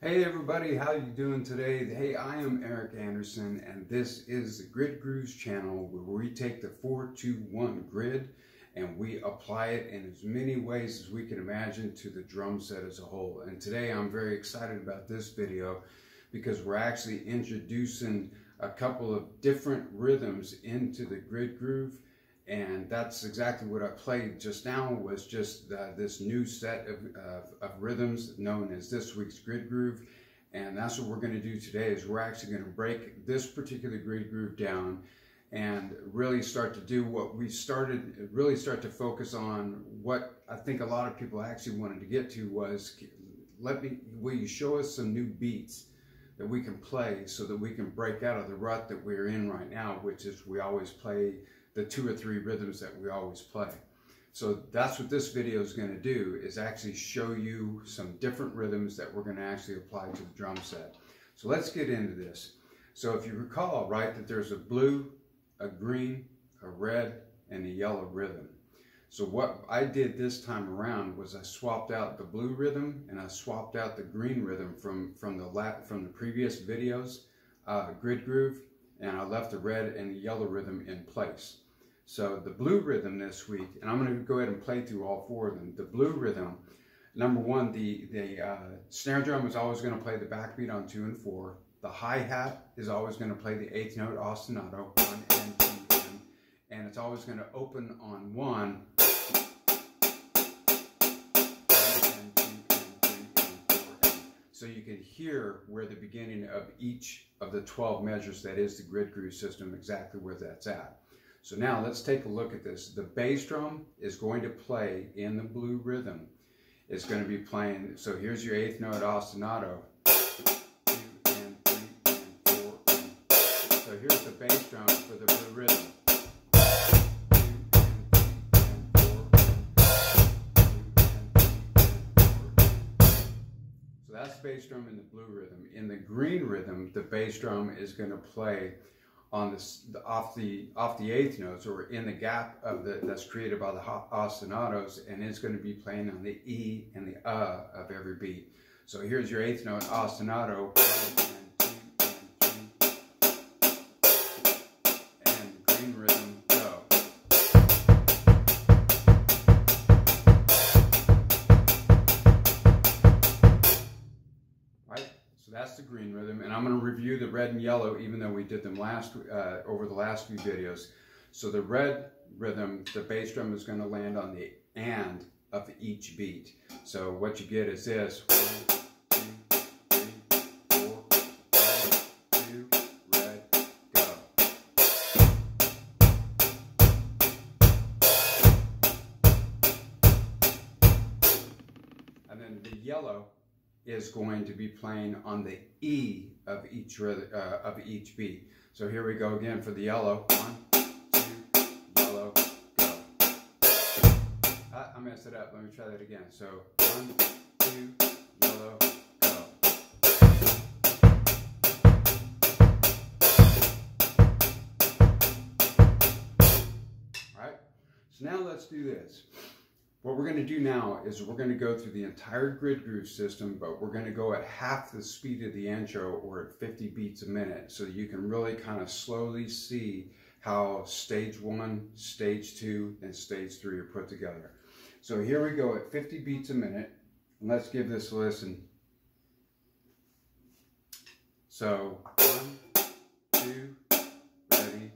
Hey everybody, how you doing today? Hey, I am Eric Anderson and this is the Grid Grooves channel where we take the 4-2-1 grid and we apply it in as many ways as we can imagine to the drum set as a whole. And today I'm very excited about this video because we're actually introducing a couple of different rhythms into the grid groove. And that's exactly what I played just now, was just this new set of rhythms known as this week's grid groove. And that's what we're going to do today, is we're actually going to break this particular grid groove down and really start to do what we started, really start to focus on what I think a lot of people actually wanted to get to was, will you show us some new beats that we can play so that we can break out of the rut that we're in right now, which is we always play the 2 or 3 rhythms that we always play. So that's what this video is going to do, is actually show you some different rhythms that we're going to actually apply to the drum set. So let's get into this. So if you recall, right, that there's a blue, a green, a red, and a yellow rhythm. So what I did this time around was I swapped out the blue rhythm and I swapped out the green rhythm from the previous videos grid groove, and I left the red and the yellow rhythm in place. So the blue rhythm this week, and I'm going to go ahead and play through all 4 of them. The blue rhythm, number 1, the snare drum is always going to play the backbeat on 2 and 4. The hi-hat is always going to play the 8th note ostinato, 1 and 2 and it's always going to open on 1. So you can hear where the beginning of each of the 12 measures that is the grid groove system, exactly where that's at. So now let's take a look at this. The bass drum is going to play in the blue rhythm. It's going to be playing, so here's your 8th note ostinato. 2 and 3 and 4 and. So here's the bass drum for the blue rhythm. So that's the bass drum in the blue rhythm. In the green rhythm, the bass drum is going to play on off the 8th notes, or in the gap of that's created by the ostinatos, and it's going to be playing on the E and the of every beat. So here's your 8th note ostinato, 1 and 2 and the green rhythm, go. Right? So that's the green rhythm, and I'm going to review the red and yellow, even though we did them over the last few videos. So the red rhythm, the bass drum is going to land on the and of each beat. So what you get is this: 1, 2, 3, 4, 5, 2, red, go. And then the yellow is going to be playing on the E of each beat. So here we go again for the yellow. 1, 2, yellow, go. I messed it up. Let me try that again. So 1, 2, yellow, go. All right. So now let's do this. What we're going to do now is we're going to go through the entire grid groove system, but we're going to go at half the speed of the intro, or at 50 beats a minute, so you can really kind of slowly see how stage 1, stage 2, and stage 3 are put together. So here we go at 50 beats a minute, and let's give this a listen. So 1, 2, ready.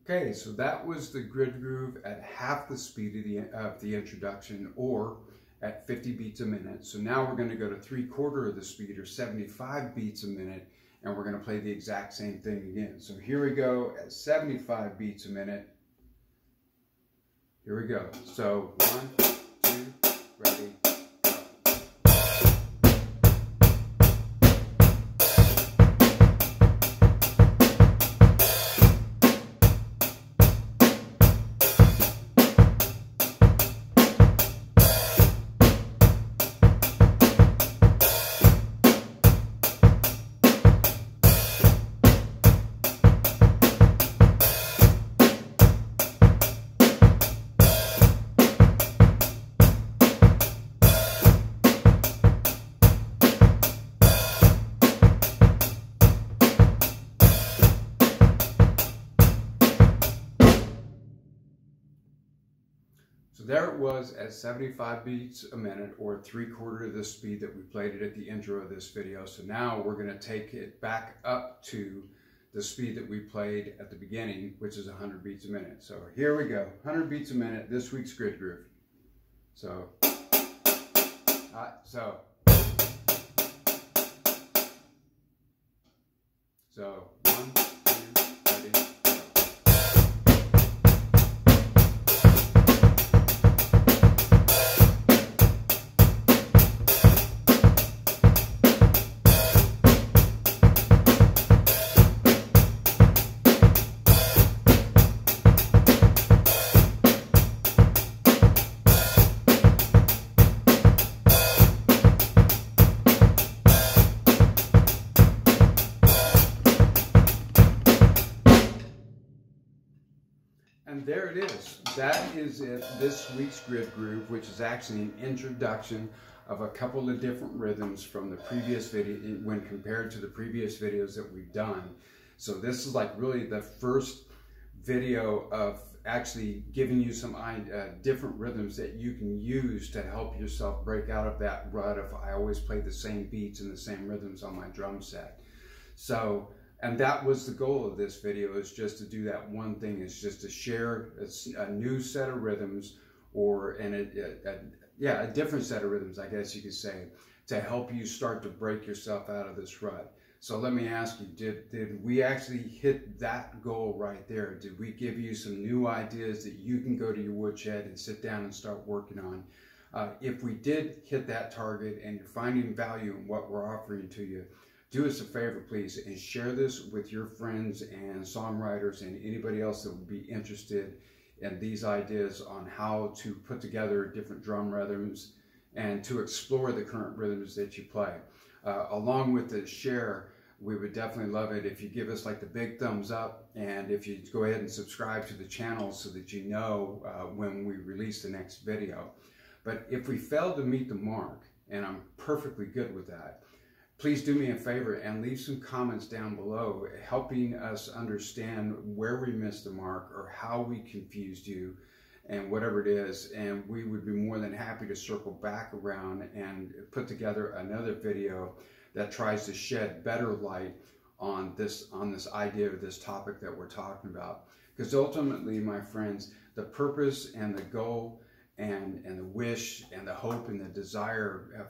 Okay, so that was the grid groove at half the speed of the introduction, or at 50 beats a minute. So now we're going to go to 3/4 of the speed, or 75 beats a minute, and we're going to play the exact same thing again. So here we go at 75 beats a minute. Here we go. So 1, 2, ready. So there it was at 75 beats a minute, or 3/4 of the speed that we played it at the intro of this video. So now we're going to take it back up to the speed that we played at the beginning, which is 100 beats a minute. So here we go, 100 beats a minute, this week's grid groove. So, so 1, 2, ready. And there it is. That is it, this week's grid groove, which is actually an introduction of a couple of different rhythms from the previous video when compared to the previous videos that we've done. So this is like really the first video of actually giving you some different rhythms that you can use to help yourself break out of that rut of I always play the same beats and the same rhythms on my drum set. So, and that was the goal of this video, is just to do that one thing, is just to share a new set of rhythms, or a different set of rhythms, I guess you could say, to help you start to break yourself out of this rut. So let me ask you, did we actually hit that goal right there? Did we give you some new ideas that you can go to your woodshed and sit down and start working on? If we did hit that target and you're finding value in what we're offering to you, do us a favor, please, and share this with your friends and songwriters and anybody else that would be interested in these ideas on how to put together different drum rhythms and to explore the current rhythms that you play. Along with the share, we would definitely love it if you give us like the big thumbs up, and if you go ahead and subscribe to the channel so that you know when we release the next video. But if we fail to meet the mark, and I'm perfectly good with that, please do me a favor and leave some comments down below, helping us understand where we missed the mark or how we confused you and whatever it is. And we would be more than happy to circle back around and put together another video that tries to shed better light on this idea of this topic that we're talking about. Because ultimately, my friends, the purpose and the goal and the wish and the hope and the desire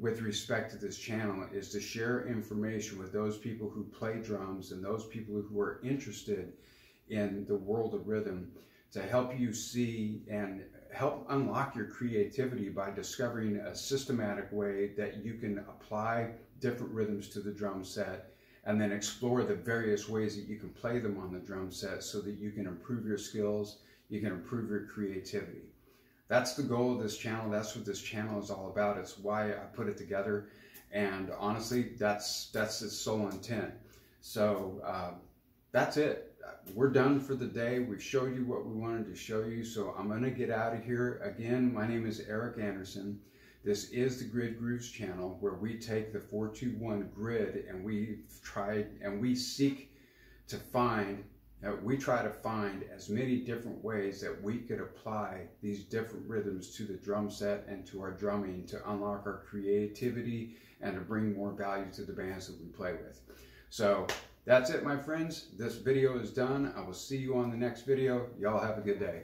with respect to this channel is to share information with those people who play drums and those people who are interested in the world of rhythm, to help you see and help unlock your creativity by discovering a systematic way that you can apply different rhythms to the drum set, and then explore the various ways that you can play them on the drum set so that you can improve your skills, you can improve your creativity. That's the goal of this channel. That's what this channel is all about. It's why I put it together. And honestly, that's its sole intent. So that's it. We're done for the day. We've showed you what we wanted to show you. So I'm going to get out of here. Again, my name is Eric Anderson. This is the Grid Grooves channel, where we take the 4-2-1 grid and we seek to find we try to find as many different ways that we could apply these different rhythms to the drum set and to our drumming to unlock our creativity and to bring more value to the bands that we play with. So That's it, my friends. This video is done. I will see you on the next video. Y'all have a good day.